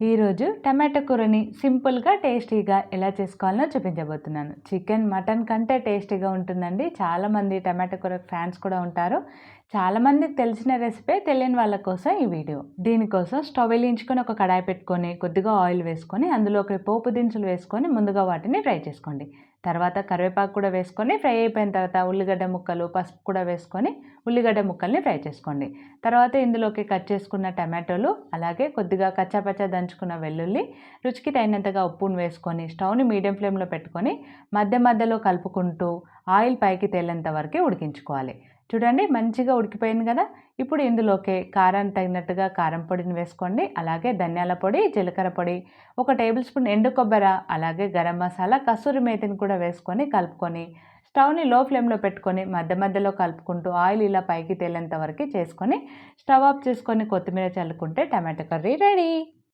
ఈరోజు టమాటో కూరని సింపుల్‌గా, టేస్టీగా ఎలా చేసుకోవాలో చూపించబోతున్నాను. చికెన్, మటన్ కంటే టేస్టీగా ఉంటుందండి. చాలామంది టమాటో కూర ఫ్యాన్స్ కూడా ఉంటారు. చాలామందికి తెలిసిన రెసిపీ, తెలియని వాళ్ళ కోసం ఈ వీడియో. దీనికోసం స్టవ్ వెలిగించుకొని ఒక కడాయి పెట్టుకొని, కొద్దిగా ఆయిల్ వేసుకొని, అందులోకి పోపు దినుసులు వేసుకొని ముందుగా వాటిని ఫ్రై చేసుకోండి. తర్వాత కరివేపాకు కూడా వేసుకొని ఫ్రై అయిపోయిన తర్వాత ఉల్లిగడ్డ ముక్కలు, పసుపు కూడా వేసుకొని ఉల్లిగడ్డ ముక్కల్ని ఫ్రై చేసుకోండి. తర్వాత ఇందులోకి కట్ చేసుకున్న టమాటోలు, అలాగే కొద్దిగా కచ్చాపచ్చా దంచుకున్న వెల్లుల్లి, రుచికి తగినంతగా ఉప్పును వేసుకొని స్టవ్ని మీడియం ఫ్లేమ్లో పెట్టుకొని మధ్య మధ్యలో కలుపుకుంటూ ఆయిల్ పైకి తేలేంత వరకు ఉడికించుకోవాలి. చూడండి మంచిగా ఉడికిపోయింది కదా. ఇప్పుడు ఇందులోకి కారానికి తగినట్టుగా కారం పొడిని వేసుకోండి. అలాగే ధనియాల పొడి, జీలకర్ర పొడి, 1 టేబుల్ స్పూన్ ఎండు కొబ్బరి, అలాగే గరం మసాలా, కసూరి మేతిని కూడా వేసుకొని కలుపుకొని స్టవ్ని లో ఫ్లేమ్లో పెట్టుకొని మధ్య మధ్యలో కలుపుకుంటూ ఆయిల్ ఇలా పైకి తేలేంత వరకు చేసుకొని స్టవ్ ఆఫ్ చేసుకొని కొత్తిమీర చల్లుకుంటే టమాటో కర్రీ రెడీ.